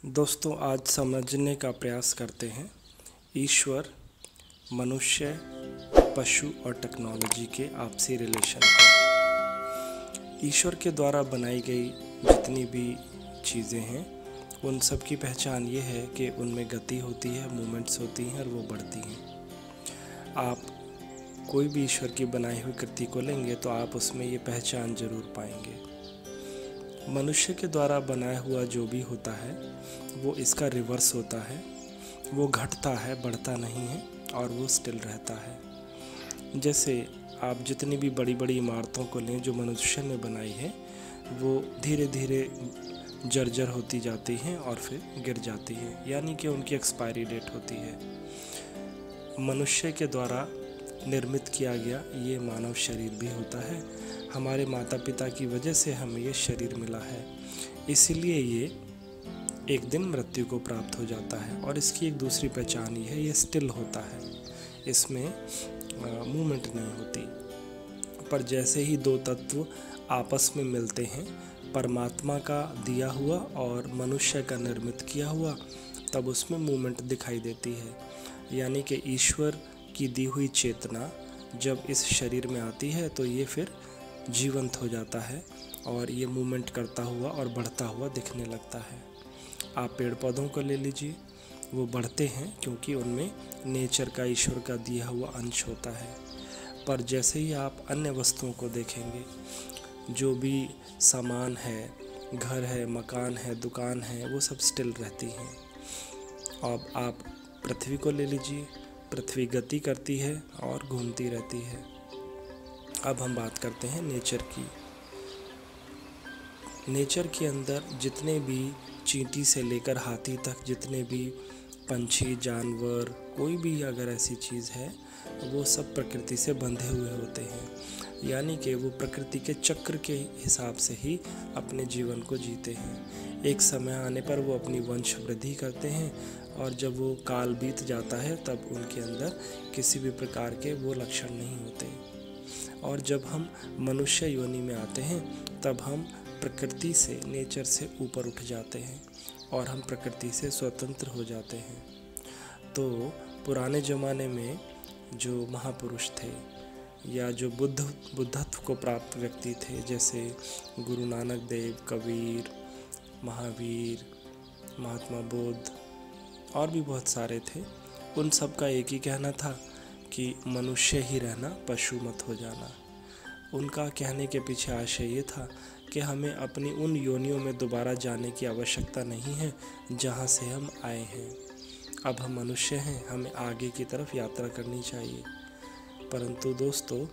दोस्तों, आज समझने का प्रयास करते हैं ईश्वर, मनुष्य, पशु और टेक्नोलॉजी के आपसी रिलेशन को। ईश्वर के द्वारा बनाई गई जितनी भी चीज़ें हैं उन सब की पहचान ये है कि उनमें गति होती है, मूवमेंट्स होती हैं और वो बढ़ती हैं। आप कोई भी ईश्वर की बनाई हुई कृति को लेंगे तो आप उसमें ये पहचान ज़रूर पाएंगे। मनुष्य के द्वारा बनाया हुआ जो भी होता है वो इसका रिवर्स होता है। वो घटता है, बढ़ता नहीं है और वो स्टिल रहता है। जैसे आप जितनी भी बड़ी बड़ी इमारतों को लें जो मनुष्य ने बनाई है, वो धीरे धीरे जर्जर होती जाती हैं और फिर गिर जाती हैं, यानी कि उनकी एक्सपायरी डेट होती है। मनुष्य के द्वारा निर्मित किया गया ये मानव शरीर भी होता है। हमारे माता पिता की वजह से हमें ये शरीर मिला है, इसीलिए ये एक दिन मृत्यु को प्राप्त हो जाता है। और इसकी एक दूसरी पहचान ये है, ये स्टिल होता है, इसमें मूवमेंट नहीं होती। पर जैसे ही दो तत्व आपस में मिलते हैं, परमात्मा का दिया हुआ और मनुष्य का निर्मित किया हुआ, तब उसमें मूवमेंट दिखाई देती है। यानी कि ईश्वर की दी हुई चेतना जब इस शरीर में आती है तो ये फिर जीवंत हो जाता है और ये मूवमेंट करता हुआ और बढ़ता हुआ दिखने लगता है। आप पेड़ पौधों को ले लीजिए, वो बढ़ते हैं क्योंकि उनमें नेचर का, ईश्वर का दिया हुआ अंश होता है। पर जैसे ही आप अन्य वस्तुओं को देखेंगे, जो भी सामान है, घर है, मकान है, दुकान है, वो सब स्टिल रहती हैं। अब आप पृथ्वी को ले लीजिए, पृथ्वी गति करती है और घूमती रहती है। अब हम बात करते हैं नेचर की। नेचर के अंदर जितने भी चींटी से लेकर हाथी तक जितने भी पंछी, जानवर, कोई भी अगर ऐसी चीज़ है, वो सब प्रकृति से बंधे हुए होते हैं। यानी कि वो प्रकृति के चक्र के हिसाब से ही अपने जीवन को जीते हैं। एक समय आने पर वो अपनी वंश वृद्धि करते हैं और जब वो काल बीत जाता है तब उनके अंदर किसी भी प्रकार के वो लक्षण नहीं होते। और जब हम मनुष्य योनि में आते हैं तब हम प्रकृति से, नेचर से ऊपर उठ जाते हैं और हम प्रकृति से स्वतंत्र हो जाते हैं। तो पुराने ज़माने में जो महापुरुष थे या जो बुद्धत्व को प्राप्त व्यक्ति थे, जैसे गुरु नानक देव, कबीर, महावीर, महात्मा बुद्ध और भी बहुत सारे थे, उन सब का एक ही कहना था कि मनुष्य ही रहना, पशु मत हो जाना। उनका कहने के पीछे आशय ये था कि हमें अपनी उन योनियों में दोबारा जाने की आवश्यकता नहीं है जहाँ से हम आए हैं। अब हम मनुष्य हैं, हमें आगे की तरफ यात्रा करनी चाहिए। परंतु दोस्तों,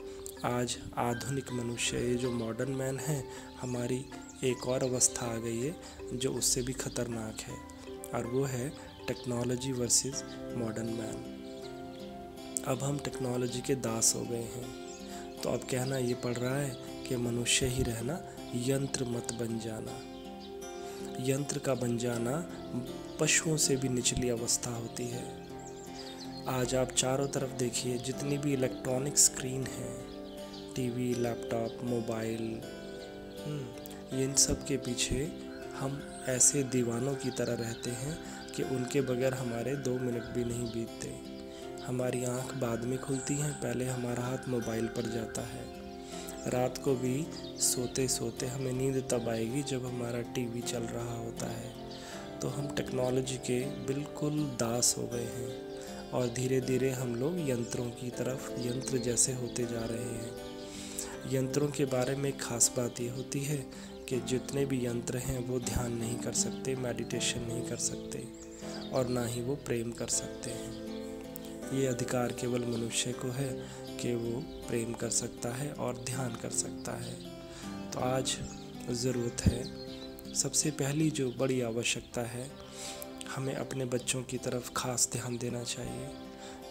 आज आधुनिक मनुष्य, ये जो मॉडर्न मैन है, हमारी एक और अवस्था आ गई है जो उससे भी खतरनाक है, और वो है टेक्नोलॉजी वर्सेस मॉडर्न मैन। अब हम टेक्नोलॉजी के दास हो गए हैं। तो अब कहना ये पड़ रहा है कि मनुष्य ही रहना, यंत्र मत बन जाना। यंत्र का बन जाना पशुओं से भी निचली अवस्था होती है। आज आप चारों तरफ देखिए, जितनी भी इलेक्ट्रॉनिक स्क्रीन है, टीवी, लैपटॉप, मोबाइल, इन सब के पीछे हम ऐसे दीवानों की तरह रहते हैं कि उनके बगैर हमारे 2 मिनट भी नहीं बीतते। हमारी आंख बाद में खुलती है, पहले हमारा हाथ मोबाइल पर जाता है। रात को भी सोते सोते हमें नींद तब आएगी जब हमारा टीवी चल रहा होता है। तो हम टेक्नोलॉजी के बिल्कुल दास हो गए हैं और धीरे धीरे हम लोग यंत्रों की तरफ, यंत्र जैसे होते जा रहे हैं। यंत्रों के बारे में एक ख़ास बात ये होती है कि जितने भी यंत्र हैं वो ध्यान नहीं कर सकते, मेडिटेशन नहीं कर सकते और ना ही वो प्रेम कर सकते हैं। ये अधिकार केवल मनुष्य को है कि वो प्रेम कर सकता है और ध्यान कर सकता है। तो आज ज़रूरत है, सबसे पहली जो बड़ी आवश्यकता है, हमें अपने बच्चों की तरफ खास ध्यान देना चाहिए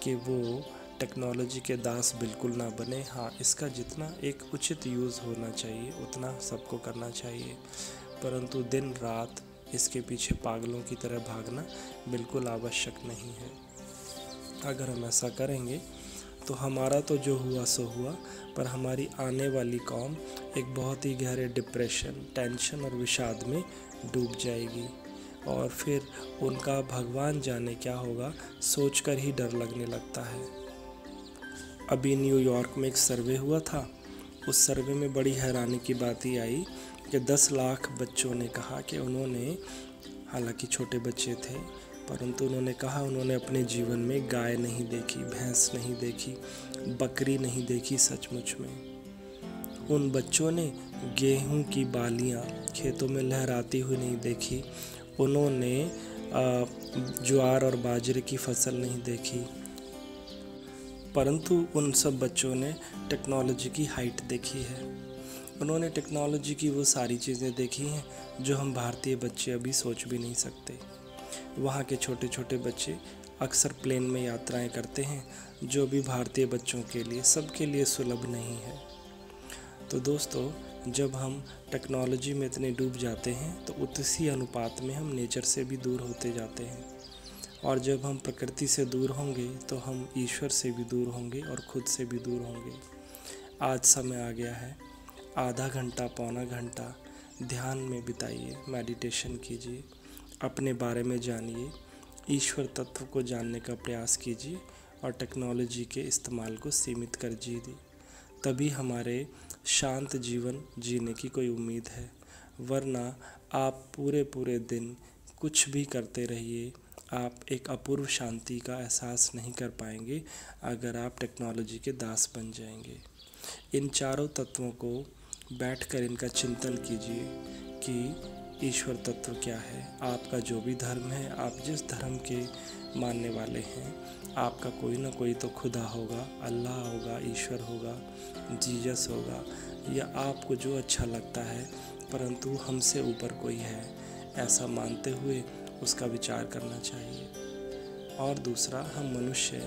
कि वो टेक्नोलॉजी के दास बिल्कुल ना बने। हाँ, इसका जितना एक उचित यूज़ होना चाहिए उतना सबको करना चाहिए, परंतु दिन रात इसके पीछे पागलों की तरह भागना बिल्कुल आवश्यक नहीं है। अगर हम ऐसा करेंगे तो हमारा तो जो हुआ सो हुआ, पर हमारी आने वाली कौम एक बहुत ही गहरे डिप्रेशन, टेंशन और विषाद में डूब जाएगी। और फिर उनका भगवान जाने क्या होगा सोचकर ही डर लगने लगता है। अभी न्यूयॉर्क में एक सर्वे हुआ था। उस सर्वे में बड़ी हैरानी की बात ही आई कि 10 लाख बच्चों ने कहा कि उन्होंने, हालांकि छोटे बच्चे थे, परंतु उन्होंने कहा उन्होंने अपने जीवन में गाय नहीं देखी, भैंस नहीं देखी, बकरी नहीं देखी सचमुच में। उन बच्चों ने गेहूं की बालियां खेतों में लहराती हुई नहीं देखी, उन्होंने ज्वार और बाजरे की फसल नहीं देखी, परंतु उन सब बच्चों ने टेक्नोलॉजी की हाइट देखी है। उन्होंने टेक्नोलॉजी की वो सारी चीज़ें देखी हैं जो हम भारतीय बच्चे अभी सोच भी नहीं सकते। वहाँ के छोटे छोटे बच्चे अक्सर प्लेन में यात्राएं करते हैं जो भी भारतीय बच्चों के लिए, सबके लिए सुलभ नहीं है। तो दोस्तों, जब हम टेक्नोलॉजी में इतने डूब जाते हैं तो उसी अनुपात में हम नेचर से भी दूर होते जाते हैं, और जब हम प्रकृति से दूर होंगे तो हम ईश्वर से भी दूर होंगे और खुद से भी दूर होंगे। आज समय आ गया है, आधा घंटा पौना घंटा ध्यान में बिताइए, मेडिटेशन कीजिए, अपने बारे में जानिए, ईश्वर तत्व को जानने का प्रयास कीजिए और टेक्नोलॉजी के इस्तेमाल को सीमित कर दीजिए। तभी हमारे शांत जीवन जीने की कोई उम्मीद है, वरना आप पूरे दिन कुछ भी करते रहिए, आप एक अपूर्व शांति का एहसास नहीं कर पाएंगे अगर आप टेक्नोलॉजी के दास बन जाएंगे। इन चारों तत्वों को बैठकर इनका चिंतन कीजिए कि ईश्वर तत्व क्या है। आपका जो भी धर्म है, आप जिस धर्म के मानने वाले हैं, आपका कोई ना कोई तो खुदा होगा, अल्लाह होगा, ईश्वर होगा, जीसस होगा, या आपको जो अच्छा लगता है, परंतु हमसे ऊपर कोई है, ऐसा मानते हुए उसका विचार करना चाहिए। और दूसरा, हम मनुष्य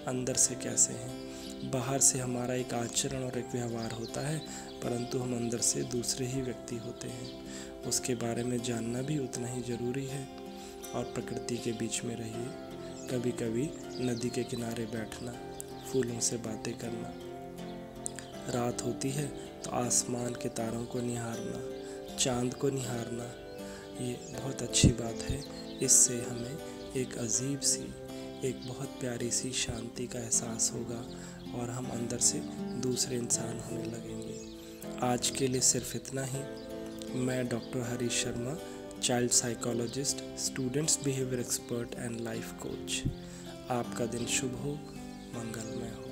अंदर से कैसे हैं। बाहर से हमारा एक आचरण और एक व्यवहार होता है, परंतु हम अंदर से दूसरे ही व्यक्ति होते हैं। उसके बारे में जानना भी उतना ही ज़रूरी है। और प्रकृति के बीच में रहिए, कभी कभी नदी के किनारे बैठना, फूलों से बातें करना, रात होती है तो आसमान के तारों को निहारना, चांद को निहारना, ये बहुत अच्छी बात है। इससे हमें एक अजीब सी, एक बहुत प्यारी सी शांति का एहसास होगा और हम अंदर से दूसरे इंसान होने लगेंगे। आज के लिए सिर्फ इतना ही। मैं doctor Harish Sharma, child psychologist, students behaviour expert and life coach. आपका दिन शुभ हो, मंगलमय हो।